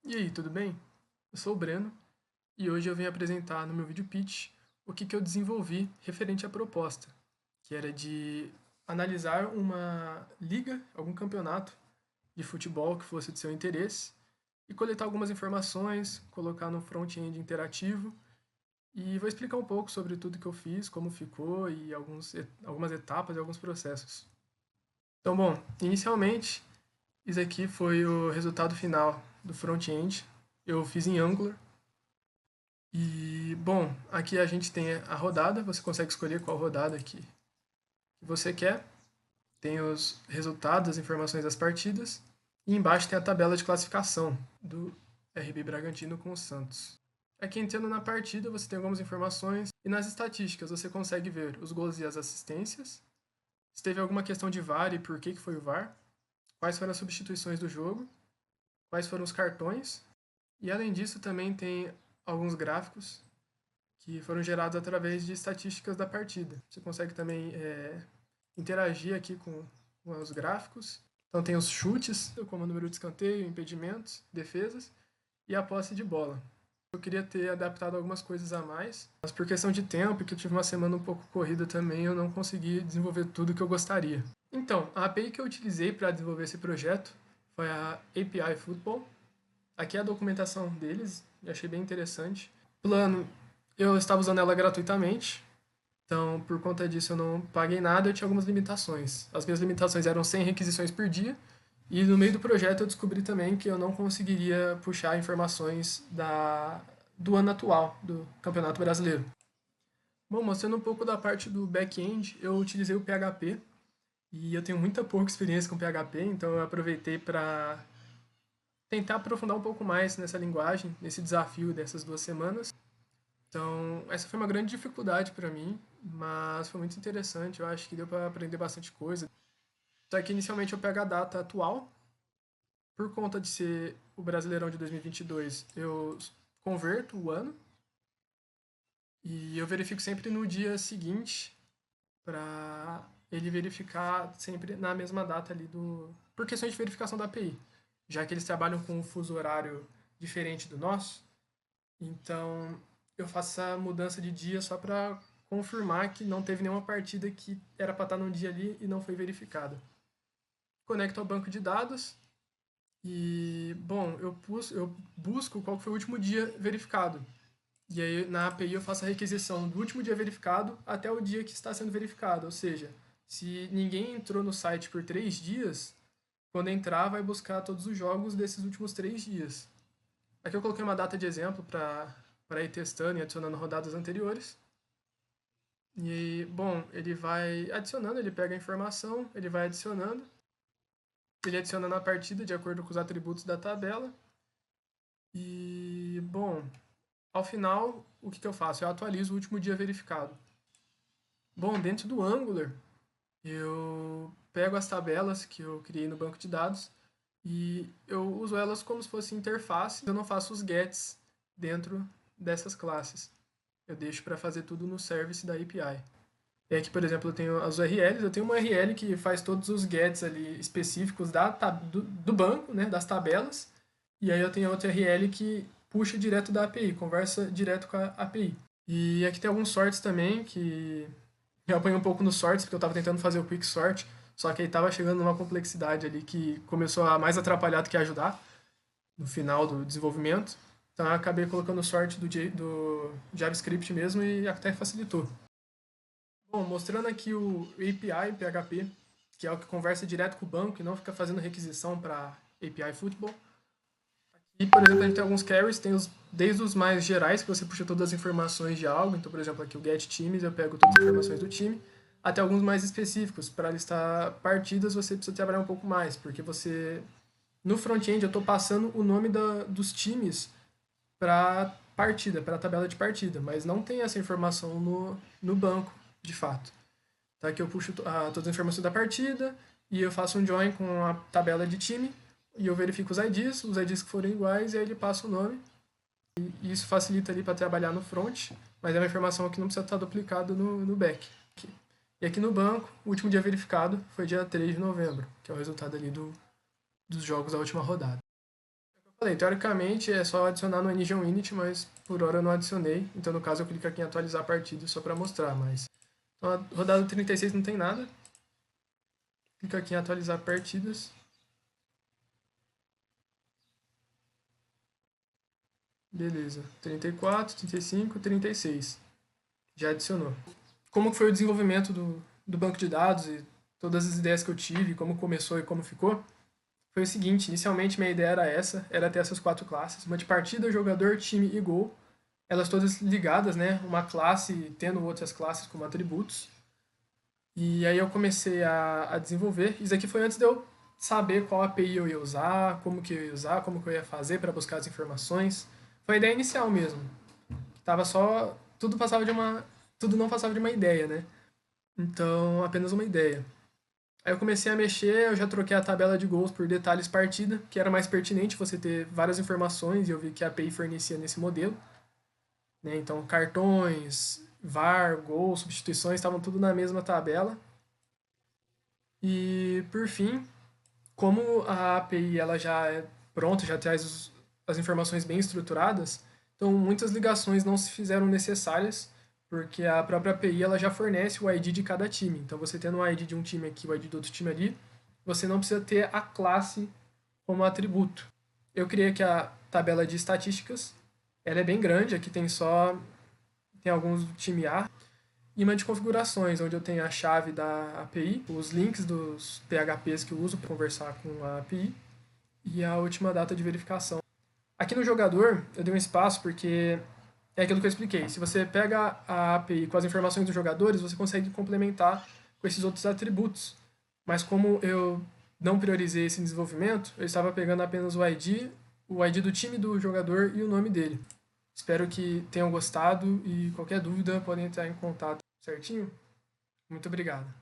E aí, tudo bem? Eu sou o Breno e hoje eu venho apresentar no meu vídeo pitch o que eu desenvolvi referente à proposta, que era de analisar uma liga, algum campeonato de futebol que fosse de seu interesse e coletar algumas informações, colocar no front-end interativo e vou explicar um pouco sobre tudo que eu fiz, como ficou e algumas etapas e alguns processos. Então, bom, inicialmente, isso aqui foi o resultado final do front-end. Eu fiz em Angular. E, bom, aqui a gente tem a rodada, você consegue escolher qual rodada que você quer. Tem os resultados, as informações das partidas. E embaixo tem a tabela de classificação do RB Bragantino com o Santos. Aqui entrando na partida, você tem algumas informações. E nas estatísticas, você consegue ver os gols e as assistências. Se teve alguma questão de VAR e por que foi o VAR. Quais foram as substituições do jogo. Quais foram os cartões. E além disso, também tem alguns gráficos que foram gerados através de estatísticas da partida. Você consegue também interagir aqui com os gráficos. Então tem os chutes, como o número de escanteio, impedimentos, defesas e a posse de bola. Eu queria ter adaptado algumas coisas a mais, mas por questão de tempo, que eu tive uma semana um pouco corrida também, eu não consegui desenvolver tudo que eu gostaria. Então, a API que eu utilizei para desenvolver esse projeto foi a API Football. Aqui é a documentação deles, eu achei bem interessante. Plano, eu estava usando ela gratuitamente, então por conta disso eu não paguei nada, eu tinha algumas limitações. As minhas limitações eram 100 requisições por dia, e no meio do projeto eu descobri também que eu não conseguiria puxar informações do ano atual, do Campeonato Brasileiro. Bom, mostrando um pouco da parte do back-end, eu utilizei o PHP, e eu tenho muita pouca experiência com PHP, então eu aproveitei para tentar aprofundar um pouco mais nessa linguagem, nesse desafio dessas 2 semanas. Então, essa foi uma grande dificuldade para mim, mas foi muito interessante. Eu acho que deu para aprender bastante coisa. Só que inicialmente eu pego a data atual, por conta de ser o Brasileirão de 2022, eu converto o ano e eu verifico sempre no dia seguinte para ele verificar sempre na mesma data ali por questões de verificação da API, já que eles trabalham com um fuso horário diferente do nosso. Então, eu faço essa mudança de dia só para confirmar que não teve nenhuma partida que era para estar num dia ali e não foi verificada. Conecto ao banco de dados e, bom, eu busco qual foi o último dia verificado. E aí, na API, eu faço a requisição do último dia verificado até o dia que está sendo verificado. Ou seja, se ninguém entrou no site por 3 dias, quando entrar, vai buscar todos os jogos desses últimos 3 dias. Aqui eu coloquei uma data de exemplo para ir testando e adicionando rodadas anteriores. E, bom, ele vai adicionando, ele pega a informação, ele vai adicionando. Ele adiciona na partida de acordo com os atributos da tabela. E, bom, ao final, o que eu faço? Eu atualizo o último dia verificado. Bom, dentro do Angular, eu pego as tabelas que eu criei no banco de dados e eu uso elas como se fosse interface. Eu não faço os gets dentro dessas classes. Eu deixo para fazer tudo no service da API. E aqui, por exemplo, eu tenho as URLs. Eu tenho uma URL que faz todos os gets ali específicos do banco, né, das tabelas. E aí eu tenho outra URL que puxa direto da API, conversa direto com a API. E aqui tem alguns sorts também, que eu apanhei um pouco nos sorts, porque eu estava tentando fazer o quick sort, só que aí estava chegando numa complexidade ali que começou a mais atrapalhar do que ajudar no final do desenvolvimento. Então eu acabei colocando o sort do JavaScript mesmo e até facilitou. Bom, mostrando aqui o API PHP, que é o que conversa direto com o banco e não fica fazendo requisição para API Football. E, por exemplo, a gente tem alguns carries, desde os mais gerais, que você puxa todas as informações de algo. Então, por exemplo, aqui o get times, eu pego todas as informações do time, até alguns mais específicos. Para listar partidas, você precisa trabalhar um pouco mais, porque no front-end, eu estou passando o nome dos times para partida, para a tabela de partida, mas não tem essa informação no banco, de fato. Tá? Aqui eu puxo todas as informações da partida e eu faço um join com a tabela de time e eu verifico os IDs que forem iguais e aí ele passa o nome. E isso facilita ali para trabalhar no front, mas é uma informação que não precisa estar duplicada no back. E aqui no banco, o último dia verificado foi dia 3 de novembro, que é o resultado ali dos jogos da última rodada. Falei, teoricamente é só adicionar no Engine Init, mas por hora eu não adicionei. Então, no caso, eu clico aqui em atualizar a partida só para mostrar. Mas então, a rodada 36 não tem nada. Clica aqui em atualizar partidas. Beleza. 34, 35, 36. Já adicionou. Como foi o desenvolvimento do banco de dados e todas as ideias que eu tive, como começou e como ficou? Foi o seguinte, inicialmente minha ideia era essa, era ter essas 4 classes, uma de partida, jogador, time e gol, elas todas ligadas, né? Uma classe tendo outras classes como atributos. E aí eu comecei a desenvolver. Isso aqui foi antes de eu saber qual API eu ia usar, como que eu ia usar, como que eu ia fazer para buscar as informações. Foi a ideia inicial mesmo. Tava só tudo não passava de uma ideia, né? Então, apenas uma ideia. Aí eu comecei a mexer, eu já troquei a tabela de gols por detalhes partida, que era mais pertinente você ter várias informações e eu vi que a API fornecia nesse modelo. Né? Então, cartões, VAR, gols, substituições, estavam tudo na mesma tabela. E, por fim, como a API ela já é pronta, já traz as informações bem estruturadas, então muitas ligações não se fizeram necessárias, porque a própria API ela já fornece o ID de cada time. Então, você tendo o ID de um time aqui, o ID do outro time ali, você não precisa ter a classe como atributo. Eu criei aqui a tabela de estatísticas, ela é bem grande, aqui tem alguns do time A, e uma de configurações, onde eu tenho a chave da API, os links dos PHPs que eu uso para conversar com a API e a última data de verificação. Aqui no jogador, eu dei um espaço porque é aquilo que eu expliquei. Se você pega a API com as informações dos jogadores, você consegue complementar com esses outros atributos. Mas como eu não priorizei esse desenvolvimento, eu estava pegando apenas o ID do time do jogador e o nome dele. Espero que tenham gostado e qualquer dúvida podem entrar em contato certinho. Muito obrigado.